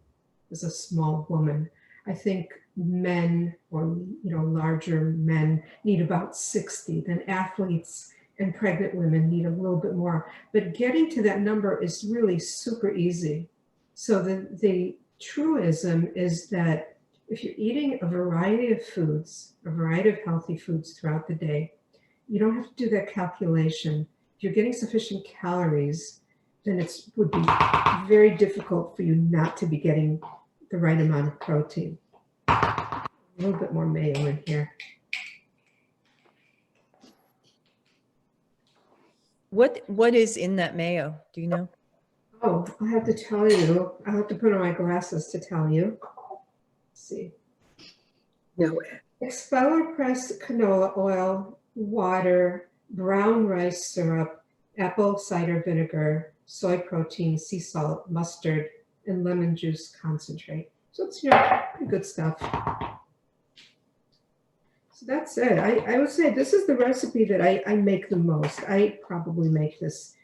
as a small woman. I think men, or larger men, need about 60. Then athletes and pregnant women need a little bit more. But getting to that number is really super easy. So the truism is that if you're eating a variety of foods, a variety of healthy foods throughout the day, you don't have to do that calculation. If you're getting sufficient calories, then it would be very difficult for you not to be getting the right amount of protein. A little bit more mayo in here. What is in that mayo? Do you know? Oh, I have to tell you. I'll have to put on my glasses to tell you. Let's see. No. Expeller pressed canola oil, water, brown rice syrup, apple cider vinegar, soy protein, sea salt, mustard, and lemon juice concentrate. So it's pretty good stuff. So that's it. I would say this is the recipe that I make the most. I probably make this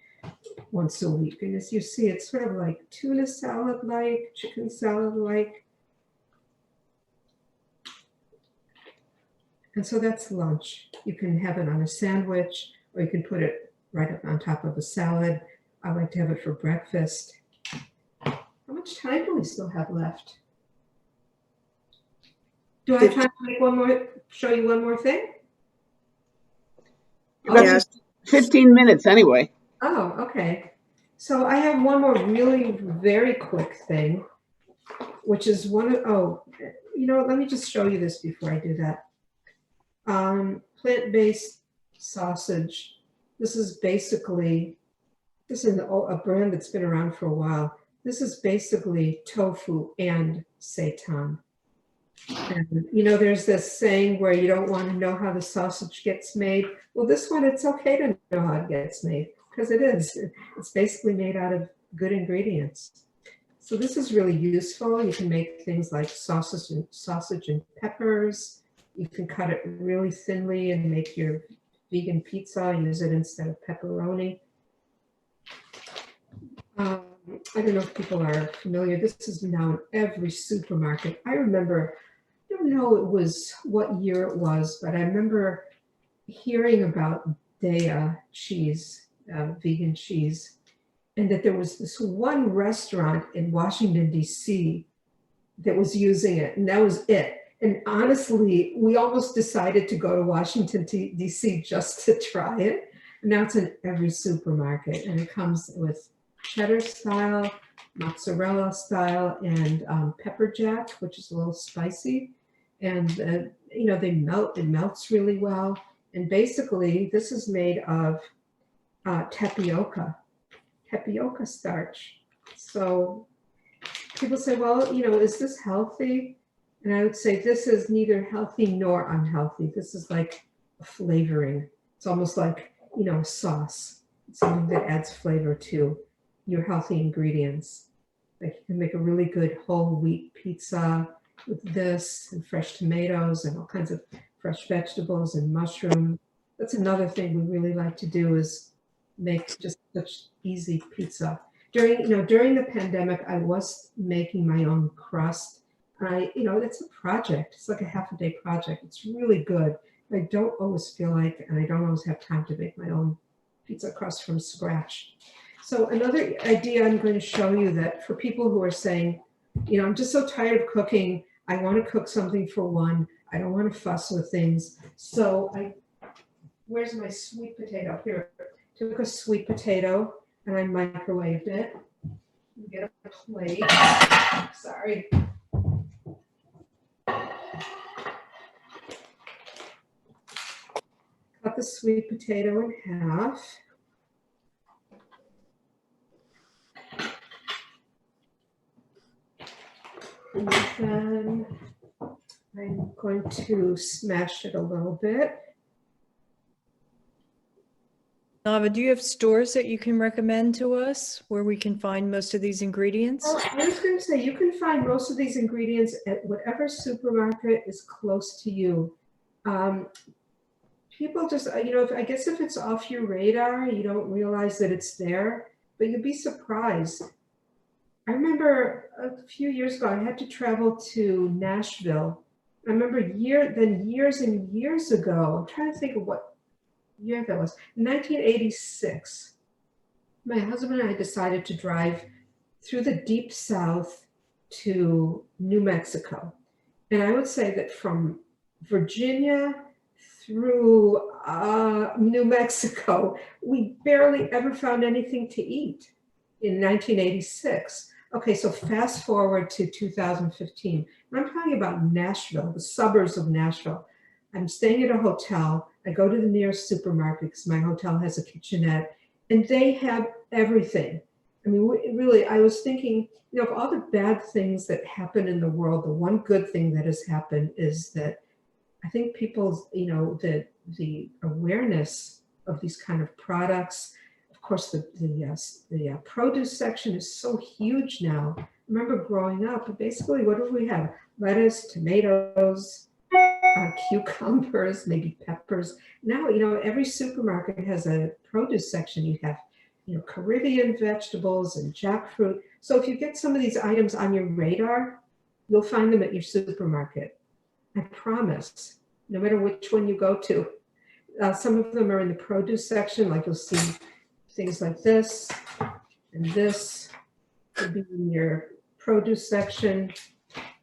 once a week. And as you see, it's sort of like tuna salad-like, chicken salad-like. And so that's lunch. You can have it on a sandwich, or you can put it right up on top of a salad. I like to have it for breakfast. How much time do we still have left? Do I have time to make one more, show you one more thing? You got Yes. 15 minutes anyway. Oh, okay. So I have one more really very quick thing, which is let me just show you this before I do that. Plant-based sausage. This is a brand that's been around for a while. This is basically tofu and seitan. And, there's this saying where you don't want to know how the sausage gets made. Well, this one, it's okay to know how it gets made, because it is. It's basically made out of good ingredients. So this is really useful. You can make things like sausage and peppers. You can cut it really thinly and make your vegan pizza, use it instead of pepperoni. I don't know if people are familiar. This is now in every supermarket. I remember, I don't know what year it was, but I remember hearing about Daiya cheese, vegan cheese, and that there was this one restaurant in Washington, D.C. that was using it, and that was it. And honestly, we almost decided to go to Washington, D.C. just to try it. And now it's in every supermarket, and it comes with cheddar style, mozzarella style, and pepper jack, which is a little spicy. And it melts really well. And basically, this is made of tapioca starch. So people say, well, is this healthy? And I would say this is neither healthy nor unhealthy. This is like a flavoring. It's almost like, a sauce. It's something that adds flavor to your healthy ingredients. Like you can make a really good whole wheat pizza with this and fresh tomatoes and all kinds of fresh vegetables and mushroom. That's another thing we really like to do, is make just such easy pizza. During the pandemic, I was making my own crust. And it's a project. It's like a half-a-day project. It's really good. I don't always feel like, and I don't always have time to make my own pizza crust from scratch. So another idea I'm going to show you, that for people who are saying, I'm just so tired of cooking. I want to cook something for one. I don't want to fuss with things. So where's my sweet potato? Here, took a sweet potato and I microwaved it. Get a plate. Sorry. Cut the sweet potato in half. And then I'm going to smash it a little bit. Nava, do you have stores that you can recommend to us where we can find most of these ingredients? Well, I was going to say, you can find most of these ingredients at whatever supermarket is close to you. People just, I guess if it's off your radar, you don't realize that it's there, but you'd be surprised. I remember a few years ago, I had to travel to Nashville. I remember years and years ago, I'm trying to think of what year that was, 1986. My husband and I decided to drive through the deep South to New Mexico. And I would say that from Virginia through New Mexico, we barely ever found anything to eat in 1986. Okay, so fast forward to 2015. And I'm talking about Nashville, the suburbs of Nashville. I'm staying at a hotel. I go to the nearest supermarket because my hotel has a kitchenette, and they have everything. I mean, really, I was thinking, of all the bad things that happen in the world, the one good thing that has happened is that I think people's, the awareness of these kind of products. Of course, the produce section is so huge now. I remember growing up, basically, what do we have? Lettuce, tomatoes, cucumbers, maybe peppers. Now, every supermarket has a produce section. You Caribbean vegetables and jackfruit. So if you get some of these items on your radar, you'll find them at your supermarket. I promise, no matter which one you go to. Some of them are in the produce section, like you'll see things like this, and this will be in your produce section.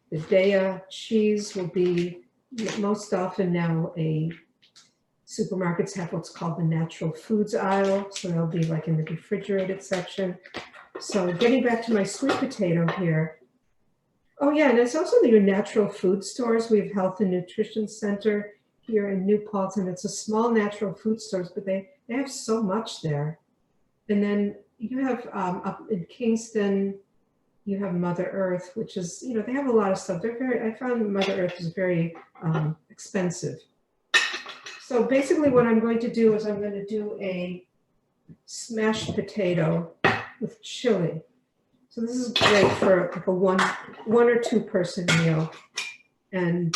The Daya cheese will be most often now supermarkets have what's called the natural foods aisle. So they'll be like in the refrigerated section. So getting back to my sweet potato here. Oh yeah, and it's also your natural food stores. We have Health and Nutrition Center here in New Paltz, and it's a small natural food stores, but they have so much there. And then you have up in Kingston, you have Mother Earth, which is, they have a lot of stuff. I found Mother Earth is very expensive. So basically what I'm going to do is I'm going to do a smashed potato with chili. So this is great for like a one or two person meal. And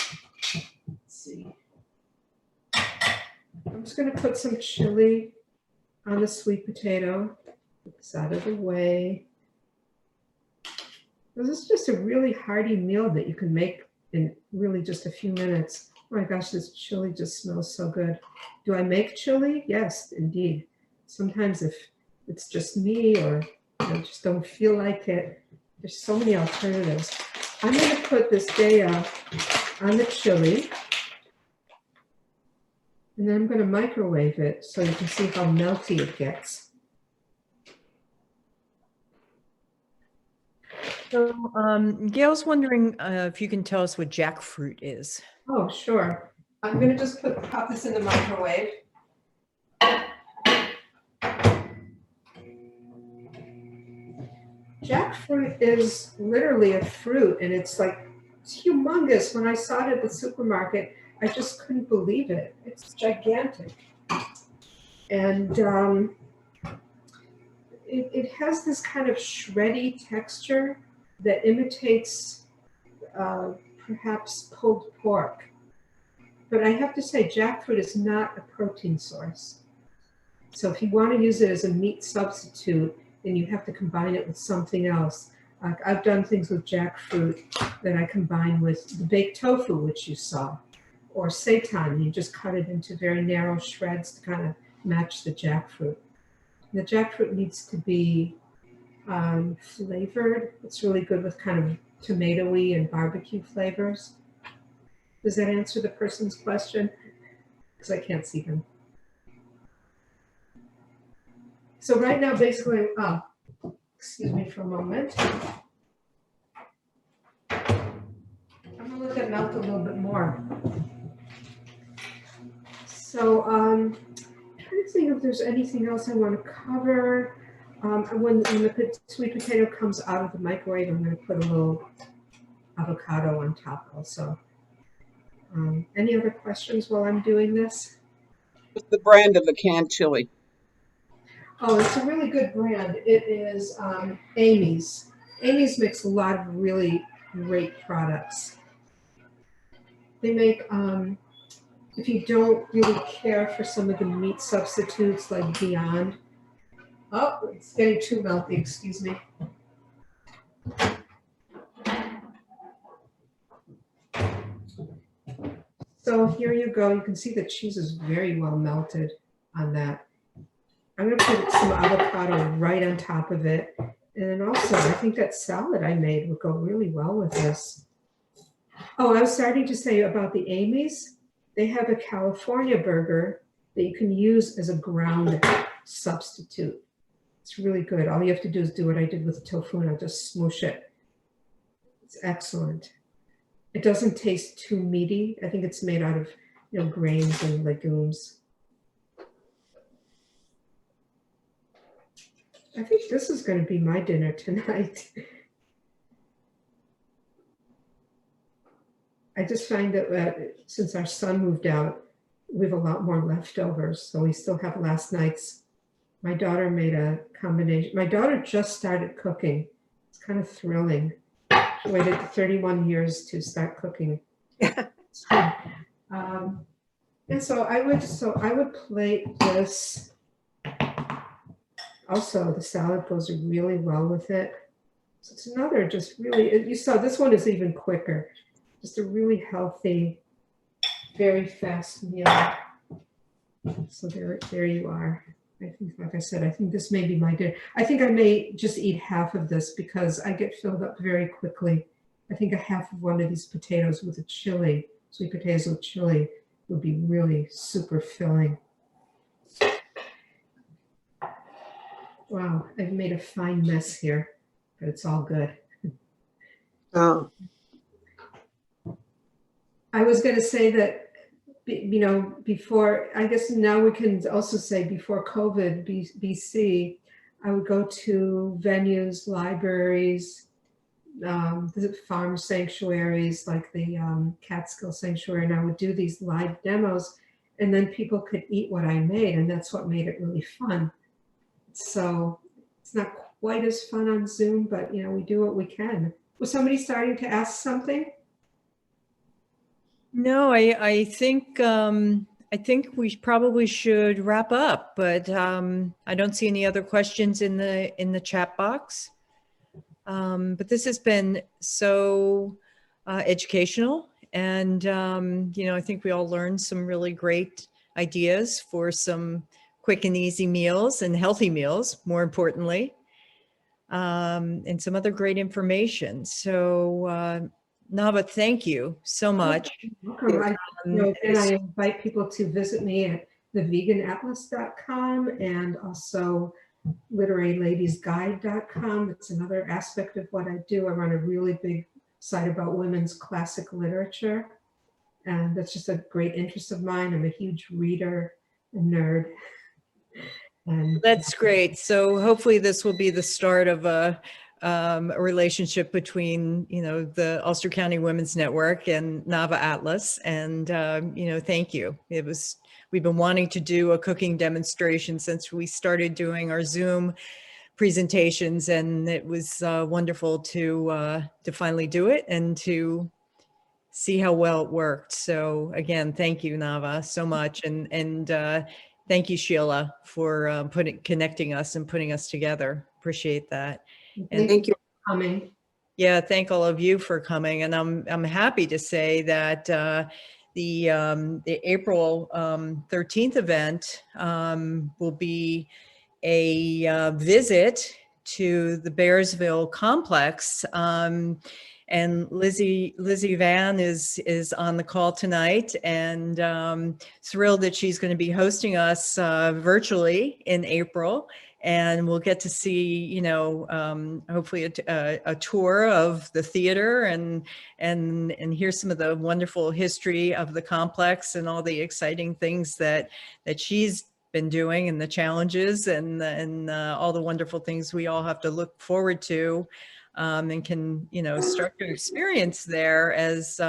let's see. I'm just going to put some chili on the sweet potato. Put this out of the way. This is just a really hearty meal that you can make in really just a few minutes. Oh my gosh, this chili just smells so good. Do I make chili? Yes, indeed. Sometimes if it's just me or I just don't feel like it, there's so many alternatives. I'm going to put this Daya on the chili. And then I'm going to microwave it so you can see how melty it gets. So Gail's wondering if you can tell us what jackfruit is. Oh, sure. I'm going to just pop this in the microwave. Jackfruit is literally a fruit, and it's humongous. When I saw it at the supermarket, I just couldn't believe it. It's gigantic. And it has this kind of shreddy texture that imitates perhaps pulled pork. But I have to say, jackfruit is not a protein source. So if you want to use it as a meat substitute, then you have to combine it with something else. I've done things with jackfruit that I combine with the baked tofu, which you saw, or seitan. You just cut it into very narrow shreds to kind of match the jackfruit. The jackfruit needs to be flavored. It's really good with kind of tomatoey and barbecue flavors. Does that answer the person's question? Because I can't see them. So right now, basically, excuse me for a moment. I'm gonna let that melt a little bit more. So I'm trying to think if there's anything else I want to cover. When the sweet potato comes out of the microwave, I'm going to put a little avocado on top also. Any other questions while I'm doing this? What's the brand of the canned chili? Oh, it's a really good brand. It is Amy's. Amy's makes a lot of really great products. They make, if you don't really care for some of the meat substitutes like Beyond. Oh, it's getting too melty, excuse me. So here you go. You can see the cheese is very well melted on that. I'm going to put some avocado right on top of it. And then also, I think that salad I made would go really well with this. Oh, I was starting to say about the Amy's. They have a California burger that you can use as a ground substitute. It's really good. All you have to do is do what I did with tofu, and I'll just smoosh it. It's excellent. It doesn't taste too meaty. I think it's made out of, grains and legumes. I think this is going to be my dinner tonight. I just find that since our son moved out, we have a lot more leftovers. So we still have last night's. My daughter made a combination. My daughter just started cooking. It's kind of thrilling. She waited 31 years to start cooking. And so I would plate this also the salad goes really well with it. So it's another just really, you saw this one is even quicker. Just a really healthy, very fast meal. So there you are. I think, like I said, I think this may be my dinner. I think I may just eat half of this because I get filled up very quickly. I think a half of one of these potatoes with a chili, sweet potatoes with chili, would be really super filling. Wow, I've made a fine mess here, but it's all good. Oh, I was going to say that, you know, before, I guess now we can also say before COVID, BC, I would go to venues, libraries, visit farm sanctuaries like the Catskill Sanctuary, and I would do these live demos, and then people could eat what I made, and that's what made it really fun. So it's not quite as fun on Zoom, but you know, we do what we can. Was somebody starting to ask something? No, I think we probably should wrap up, but I don't see any other questions in the chat box. But this has been so educational, and you know, I think we all learned some really great ideas for some quick and easy meals and healthy meals, more importantly, and some other great information. So Nava, thank you so much. Welcome. And I invite people to visit me at theveganatlas.com and also literaryladiesguide.com. It's another aspect of what I do. I run a really big site about women's classic literature, and that's just a great interest of mine. I'm a huge reader and nerd. And that's great. So hopefully this will be the start of a relationship between, you know, the Ulster County Women's Network and Nava Atlas. And, you know, thank you. We've been wanting to do a cooking demonstration since we started doing our Zoom presentations, and it was wonderful to finally do it and to see how well it worked. So again, thank you, Nava, so much. And thank you, Sheila, for connecting us and putting us together. Appreciate that. And thank you for coming. Yeah, thank all of you for coming. And I'm happy to say that the April 13th event will be a visit to the Bearsville complex. And Lizzie Van is on the call tonight, and thrilled that she's going to be hosting us virtually in April. And we'll get to see, you know, hopefully a tour of the theater and hear some of the wonderful history of the complex and all the exciting things that she's been doing, and the challenges and all the wonderful things we all have to look forward to, and can, you know, start to experience there as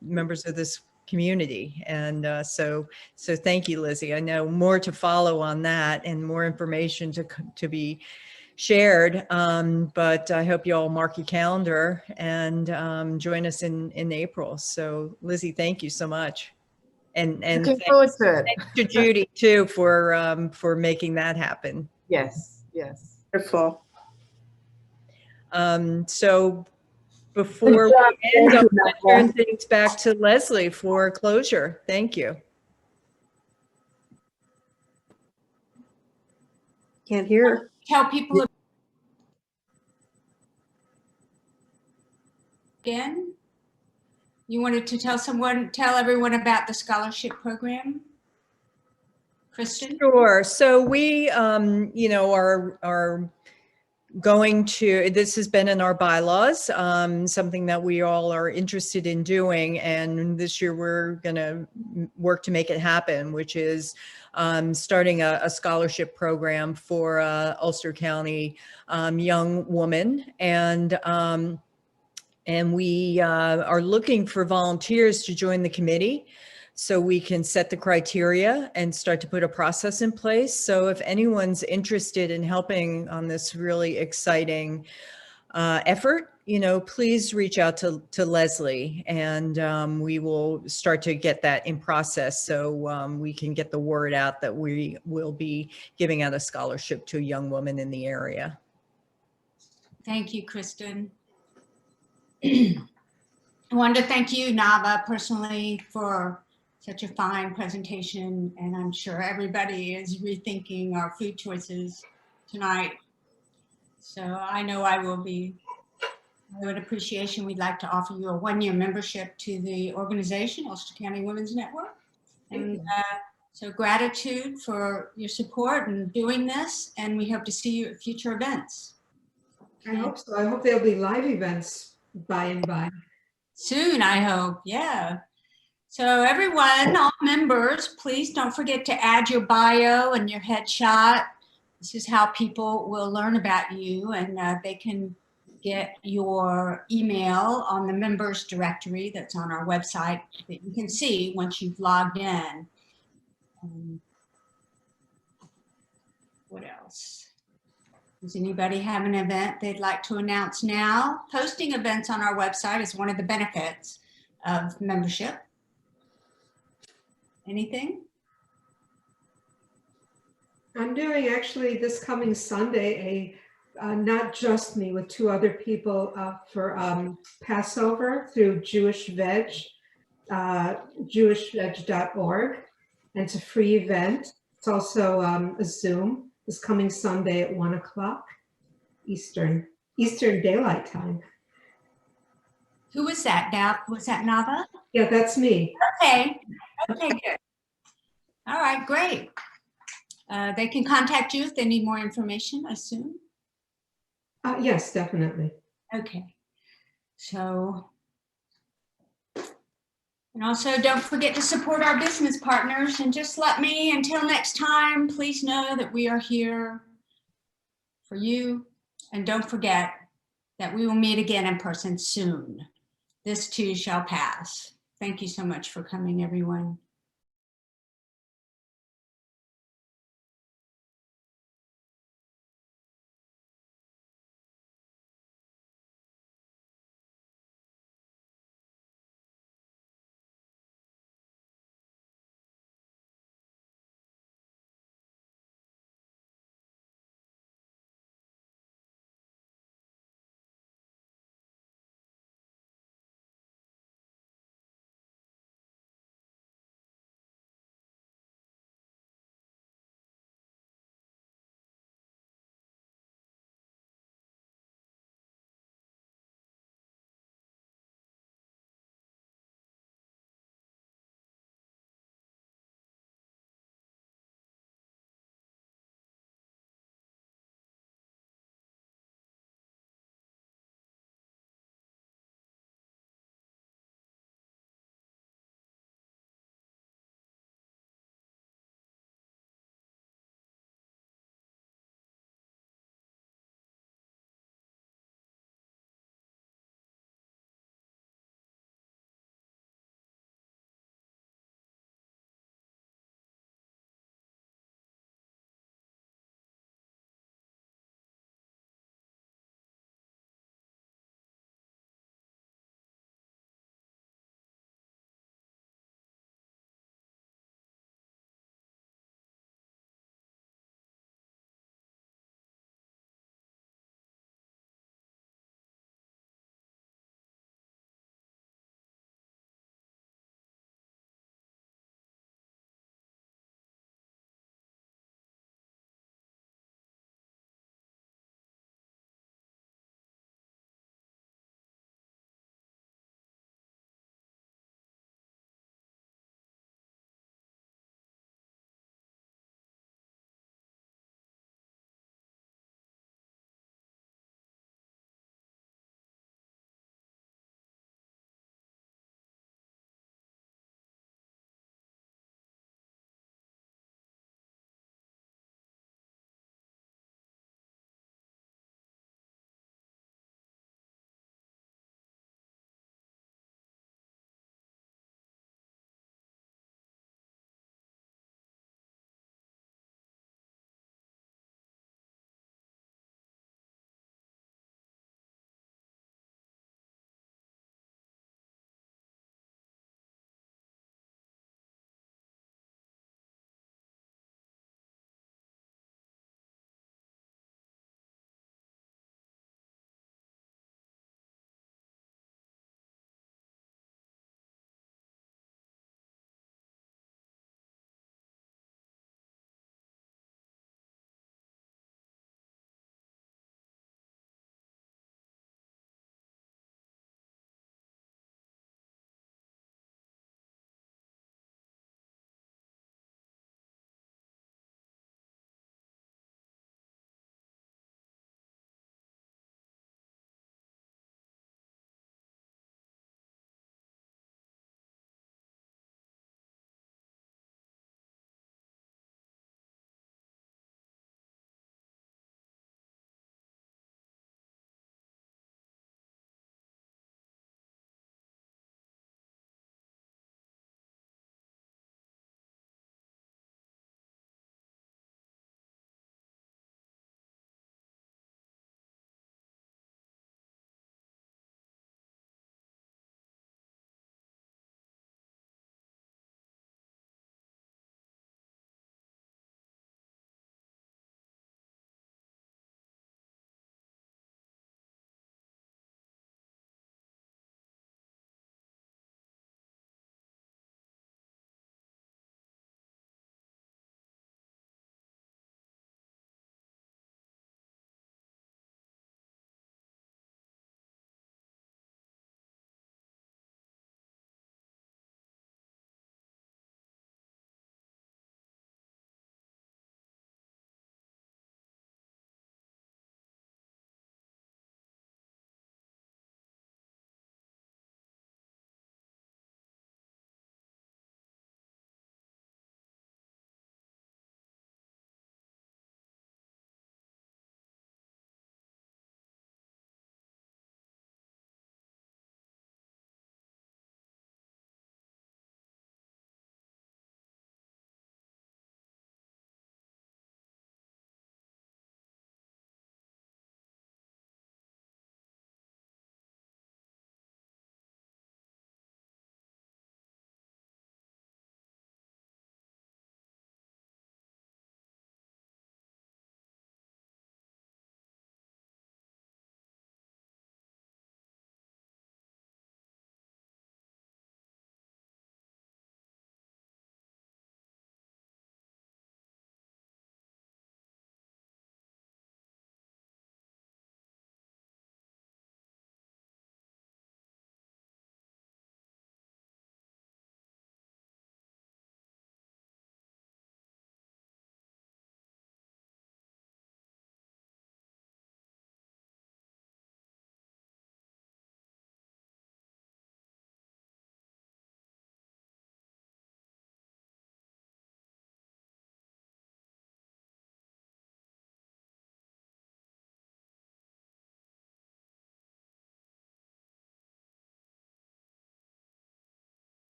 members of this community. And so thank you, Lizzie. I know more to follow on that and more information to be shared, but I hope you all mark your calendar and join us in April. So Lizzie, thank you so much. And looking forward to it. thanks to Judy too for making that happen. Yes, yes. wonderful. So before we end, I'm going to turn things back to Leslie for closure. Thank you. Can't hear. Tell people again. You wanted to tell everyone about the scholarship program, Kristen? Sure. So we, you know, are going to, this has been in our bylaws, something that we all are interested in doing. And this year we're going to work to make it happen, which is starting a scholarship program for Ulster County young woman. And we are looking for volunteers to join the committee so we can set the criteria and start to put a process in place. So if anyone's interested in helping on this really exciting effort, please reach out to Leslie, and we will start to get that in process, so we can get the word out that we will be giving out a scholarship to a young woman in the area. Thank you, Kristen. I wanted to thank you, Nava, personally, for such a fine presentation, and I'm sure everybody is rethinking our food choices tonight. So I know I will be. With appreciation, we'd like to offer you a one-year membership to the organization, Ulster County Women's Network. And so gratitude for your support in doing this, and we hope to see you at future events. I hope so. I hope there'll be live events by and by. Soon, I hope, yeah. So everyone, all members, please don't forget to add your bio and your headshot. This is how people will learn about you, and they can get your email on the members directory that's on our website that you can see once you've logged in. What else? Does anybody have an event they'd like to announce now? Posting events on our website is one of the benefits of membership. Anything? I'm doing actually this coming Sunday not just me, with 2 other people for Passover through Jewish Veg, jewishveg.org. And it's a free event. It's also a Zoom this coming Sunday at 1 o'clock Eastern Daylight Time. Who was that, Dab? Was that Nava? Yeah, that's me. Okay, okay, good. All right, great. They can contact you if they need more information, I assume. Yes, definitely. Okay, so, and also don't forget to support our business partners, and just let me, until next time, please know that we are here for you. And don't forget that we will meet again in person soon. This too shall pass. Thank you so much for coming, everyone.